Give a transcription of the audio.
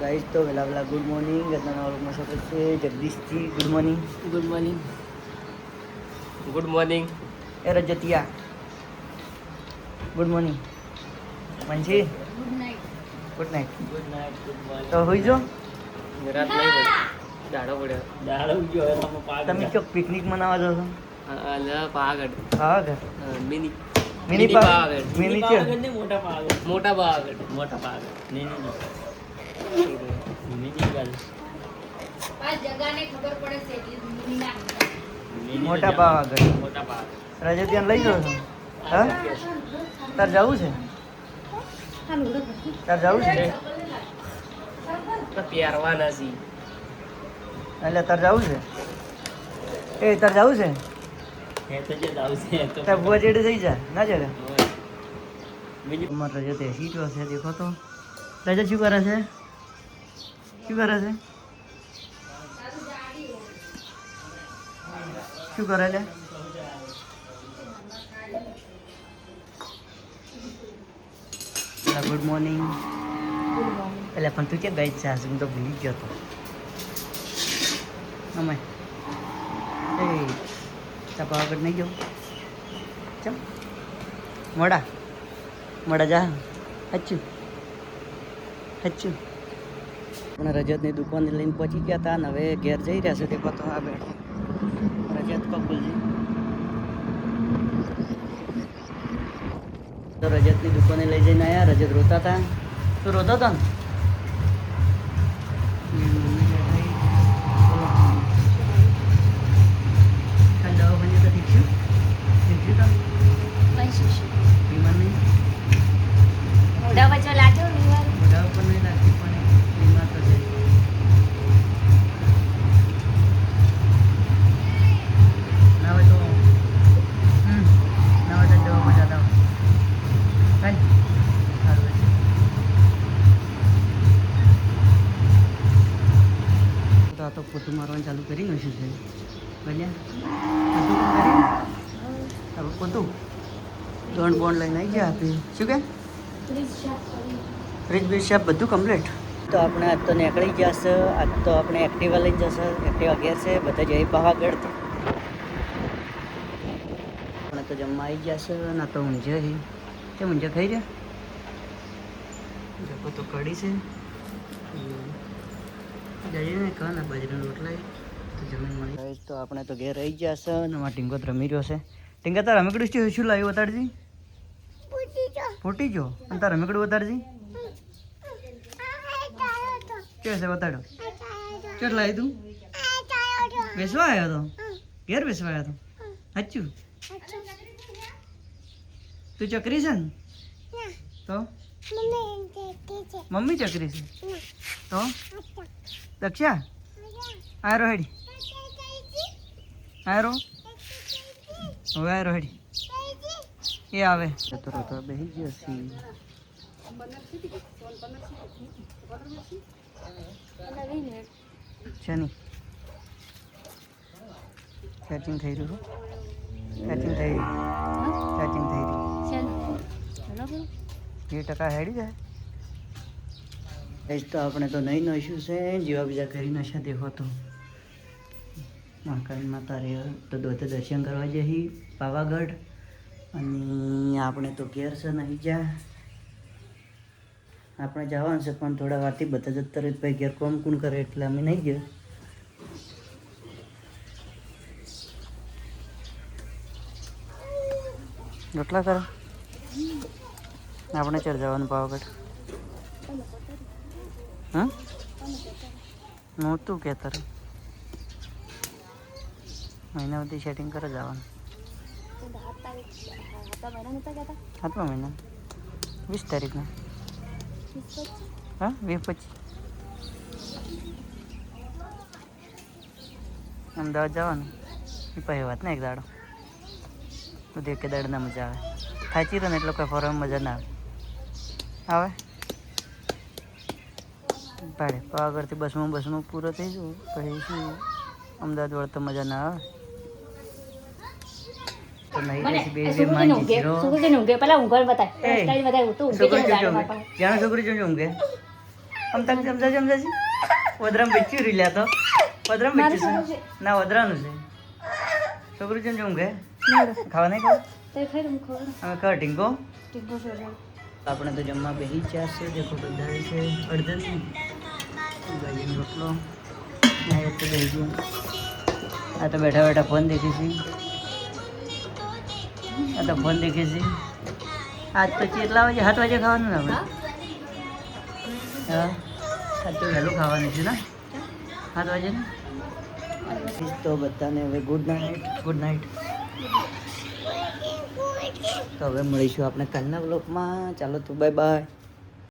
guys तो वेला वेला गुड मॉर्निंग गतना और मशा से Jagdish ji good morning good morning good morning ए रजतिया गुड मॉर्निंग मंजी good night good night good morning तो हुई जो रात नहीं पड़ी दाड़ो पड़े दाड़ो जो है हम पागड़ તમે ચોક પિકનિક મનાવવા જાવ છો અલા પાગડ Pavagadh mini mini Pavagadh mini છે પાગડ ને મોટા પાગડ મોટા પાગડ નહીં મિની ગલ આ જગાને ખબર પડે છે એટલે મિની ના મોટા પાવાગઢ મોટા પાગડ રજતિયાને લઈ જાવ છો હા તાર જવું છે તાર જવું છે તો પ્યારવાના સી એટલે તાર જવું છે એ તાર જવું છે હે તો જે આવશે તો તાર બુआ જેડે થઈ જા ના જડે બીજી અમાર રજત એસી જો છે દેખો તો રજત શું કરે છે શું કરે છે શું કરે છે ગુડ મોર્નિંગ એટલે પણ તું કે ગઈ છે હું તો ભૂલી ગયો હતો અમે એ તાપા આગળ નહીં જવું ચમ મોડા મોડા જા હચ્ચું આપણે રજતની દુકાને લઈને પહોંચી ગયા હતા અને હવે ઘેર જઈ રહ્યા છે તે તો આ બેઠો રજત કપૂરજી તો રજતની દુકાને લઈ જઈને આવ્યા રજત રોતા હતા તું રોતો હતો ને મોઢા વચ્ચે લાગ્યો વિવાર મોઢા ઉપર નહીં લાગતી પણ બીમાર તો છે ના હોય તો ના હોય તો દવામાં જતા હોય સારું તો આ તો પોતું મારવાનું ચાલુ કરી નાખ્યું છે ભલ્યા પોતું કરી હવે પોતું દોણ બોણ લઈને આવી ગયા આપી શું કે ફ્રીજ બીજ શાપ બધું કમ્પ્લીટ તો આપણે આજ તો નીકળી ગયા છે આજ તો આપણે એક્ટિવા લઈને જશે એક્ટિવા ઘેર છે બધા જઈ પાવાગઢ આપણે તો જમવા આવી ગયા છે ના તો ઊંઝે તે ઊંઝે ખાઈ રહ્યા જકો તો કઢી છે જઈએ ને કહો ને બાજરીનો રોટલા તો જમીન મળી તો આપણે તો ઘેર આવી ગયા છે અને મારા ટીંગો રમી રહ્યો છે ટીંગા તાર રમેકડું શું લાવ્યું બતાડજી ફૂટી જો અને તાર રમેકડું બતાડજી કે છે બતાડો કેટલા આવી તું બેસવા આવ્યો તો ઘેર બેસવા આવ્યો તો સાચું તું ચકરી છે ને તો મમ્મી ચકરી છે તો દક્ષા આરો હેડી આરો હવે આરો હેડી એ આવે તો બેસી ગયો છે નહીં ચાર્જિંગ થઈ રહ્યું ચાર્જિંગ થઈ રહ્યું 2% હેડી જાય તો આપણે તો નહીં નશું છે જેવા બીજા કરી નશા દેખો તો મહાકાળી માતા રે તો દોતે દર્શન કરવા જઈ પાવાગઢ અને આપણે તો ઘેર છે નહીં જા આપણે જવાનું છે પણ થોડા વારથી બધા જતા રહે ભાઈ ઘેર કોમ કોણ કરે એટલે અમે નહીં ગયા રોટલા કરો આપણે ચાર જવાનું પાવાગઢ હા હું તું કહેતા રહે મહિના બધી સેટિંગ કરે જવાનું 7મા મહિના 20 તારીખના હા 20-25 અમદાવાદ જવાનું એ પછી વાત ને એક દાડો બધું એક દાડો ના મજા આવે થાચી રહે ને એટલે કોઈ ફરવામાં મજા ના આવે ભાડે પાવાગઢથી બસમાં પૂરો થઈ જવું પછી શું અમદાવાદ વળતો મજા ના આવે તો નહીં બે માંગી જીરો છોકરી ઊંઘે પેલા ઊંઘર બતાય સ્ટાઈલ બતાય તો ઊંઘે જાણે છોકરી જોજો ઊંઘે આમ તક સમજાજી વદરામ બેચ્યું રહી લ્યા તો વદરામ બેચ્યું છે ના વદરાનું છે છોકરું છે ઊંઘે ખાવા નહીં ખાવ હવે કર ટીંકો આપણે તો જમવા બેસી ગયા છે દેખો બધા છે અડધન ગાજરનો રોટલો આ તો બેસી ગયું આ તો બેઠા બેઠા ફોન દેખે છે આ તો ફોન દેખે છે આજ તો કેટલા વાગે 7 વાગે ખાવાનું ને આપણે હા આજ તો વહેલું ખાવાનું છે ને 7 વાગે ને તો બધાને હવે ગુડ નાઇટ તો હવે મળીશું આપણે કાલના બ્લોગમાં ચાલો તો બાય બાય